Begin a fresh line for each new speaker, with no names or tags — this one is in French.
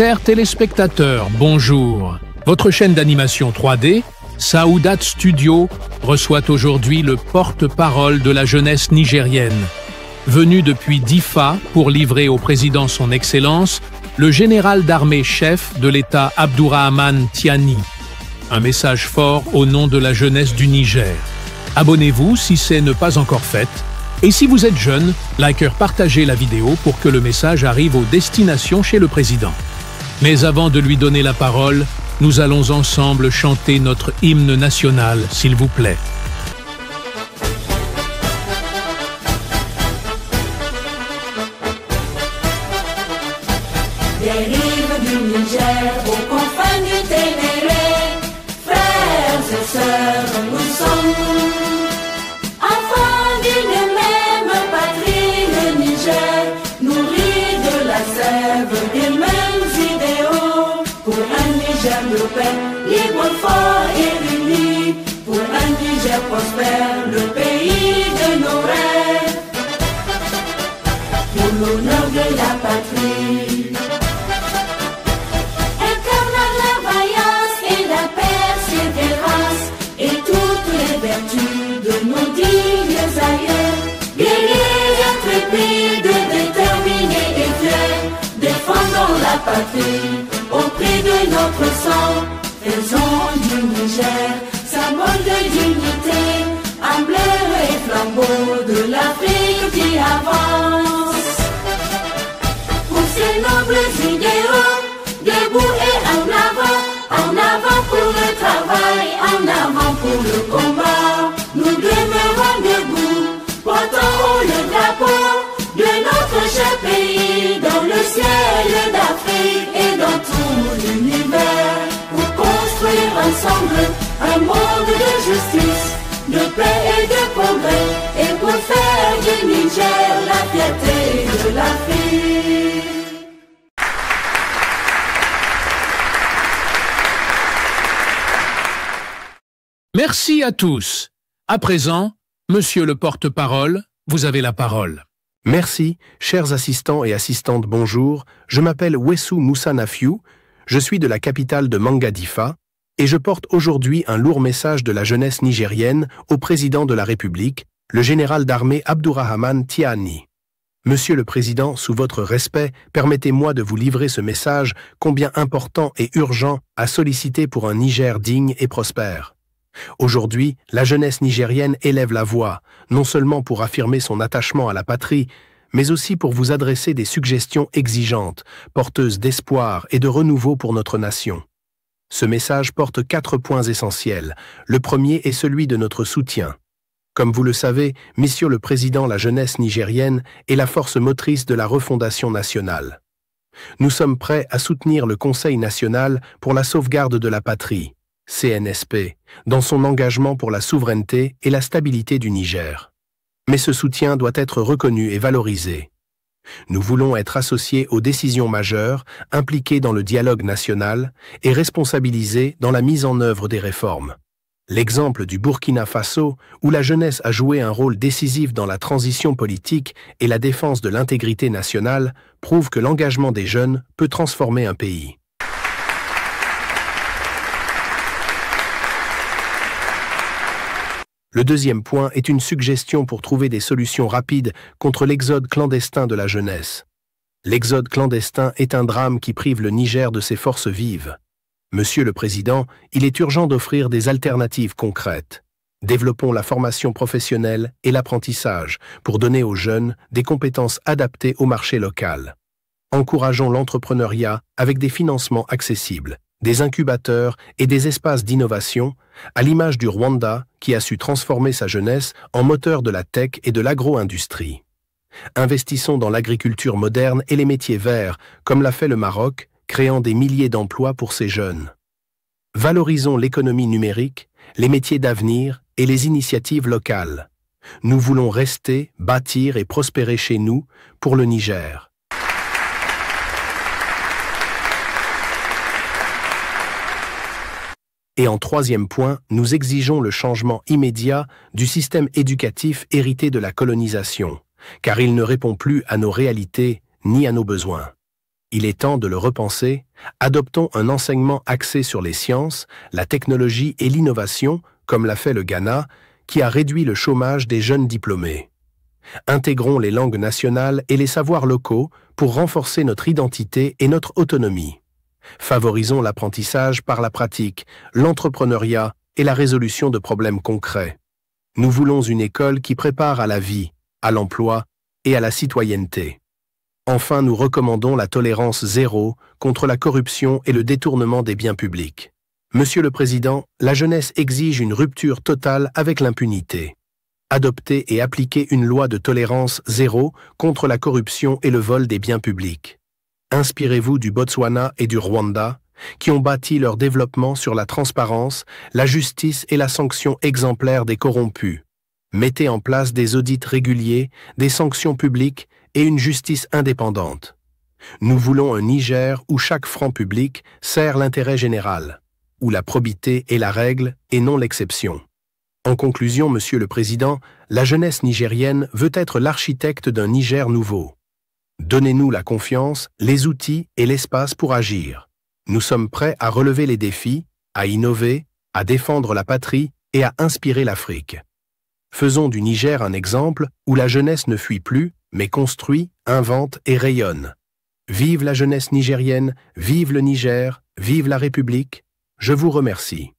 Chers téléspectateurs, bonjour. Votre chaîne d'animation 3D, Saoudat Studio, reçoit aujourd'hui le porte-parole de la jeunesse nigérienne. Venu depuis Diffa pour livrer au président son excellence, le général d'armée chef de l'État Abdourahmane Tiani. Un message fort au nom de la jeunesse du Niger. Abonnez-vous si ce n'est pas encore fait. Et si vous êtes jeune, likez, partagez la vidéo pour que le message arrive aux destinations chez le président. Mais avant de lui donner la parole, nous allons ensemble chanter notre hymne national, s'il vous plaît.
Des rives du Niger aux confins du Ténéré, frères et sœurs, nous sommes enfants d'une même patrie, le Niger, nourri de la sève des mêmes idéaux, pour un Niger de paix, libre, fort et uni, pour un Niger prospère, le pays de nos rêves, pour l'honneur de la patrie. La patrie, au prix de notre sang, faisons du Niger, symbole de dignité, emblème et flambeau de l'Afrique qui avance. Pour ces nobles idéaux, debout et en avant pour le travail, en avant pour le combat, nous demeurons debout, portant haut le drapeau de notre cher pays, dans le ciel d'Afrique et dans tout l'univers, pour construire ensemble un monde de justice, de paix et de progrès, et pour faire du Niger la fierté de l'Afrique.
Merci à tous. À présent, monsieur le porte-parole, vous avez la parole.
Merci, chers assistants et assistantes, bonjour. Je m'appelle Wessou Moussa Nafiou, je suis de la capitale de Manga-Diffa et je porte aujourd'hui un lourd message de la jeunesse nigérienne au président de la République, le général d'armée Abdourahmane Tiani. Monsieur le Président, sous votre respect, permettez-moi de vous livrer ce message combien important et urgent à solliciter pour un Niger digne et prospère. Aujourd'hui, la jeunesse nigérienne élève la voix, non seulement pour affirmer son attachement à la patrie, mais aussi pour vous adresser des suggestions exigeantes, porteuses d'espoir et de renouveau pour notre nation. Ce message porte 4 points essentiels. Le premier est celui de notre soutien. Comme vous le savez, Monsieur le Président, la jeunesse nigérienne est la force motrice de la refondation nationale. Nous sommes prêts à soutenir le Conseil national pour la sauvegarde de la patrie, CNSP, dans son engagement pour la souveraineté et la stabilité du Niger. Mais ce soutien doit être reconnu et valorisé. Nous voulons être associés aux décisions majeures, impliqués dans le dialogue national et responsabilisés dans la mise en œuvre des réformes. L'exemple du Burkina Faso, où la jeunesse a joué un rôle décisif dans la transition politique et la défense de l'intégrité nationale, prouve que l'engagement des jeunes peut transformer un pays. Le deuxième point est une suggestion pour trouver des solutions rapides contre l'exode clandestin de la jeunesse. L'exode clandestin est un drame qui prive le Niger de ses forces vives. Monsieur le Président, il est urgent d'offrir des alternatives concrètes. Développons la formation professionnelle et l'apprentissage pour donner aux jeunes des compétences adaptées au marché local. Encourageons l'entrepreneuriat avec des financements accessibles, des incubateurs et des espaces d'innovation, à l'image du Rwanda qui a su transformer sa jeunesse en moteur de la tech et de l'agro-industrie. Investissons dans l'agriculture moderne et les métiers verts, comme l'a fait le Maroc, créant des milliers d'emplois pour ces jeunes. Valorisons l'économie numérique, les métiers d'avenir et les initiatives locales. Nous voulons rester, bâtir et prospérer chez nous pour le Niger. Et en troisième point, nous exigeons le changement immédiat du système éducatif hérité de la colonisation, car il ne répond plus à nos réalités ni à nos besoins. Il est temps de le repenser. Adoptons un enseignement axé sur les sciences, la technologie et l'innovation, comme l'a fait le Ghana, qui a réduit le chômage des jeunes diplômés. Intégrons les langues nationales et les savoirs locaux pour renforcer notre identité et notre autonomie. Favorisons l'apprentissage par la pratique, l'entrepreneuriat et la résolution de problèmes concrets. Nous voulons une école qui prépare à la vie, à l'emploi et à la citoyenneté. Enfin, nous recommandons la tolérance zéro contre la corruption et le détournement des biens publics. Monsieur le Président, la jeunesse exige une rupture totale avec l'impunité. Adoptez et appliquez une loi de tolérance zéro contre la corruption et le vol des biens publics. Inspirez-vous du Botswana et du Rwanda, qui ont bâti leur développement sur la transparence, la justice et la sanction exemplaire des corrompus. Mettez en place des audits réguliers, des sanctions publiques et une justice indépendante. Nous voulons un Niger où chaque franc public sert l'intérêt général, où la probité est la règle et non l'exception. En conclusion, Monsieur le Président, la jeunesse nigérienne veut être l'architecte d'un Niger nouveau. Donnez-nous la confiance, les outils et l'espace pour agir. Nous sommes prêts à relever les défis, à innover, à défendre la patrie et à inspirer l'Afrique. Faisons du Niger un exemple où la jeunesse ne fuit plus, mais construit, invente et rayonne. Vive la jeunesse nigérienne, vive le Niger, vive la République. Je vous remercie.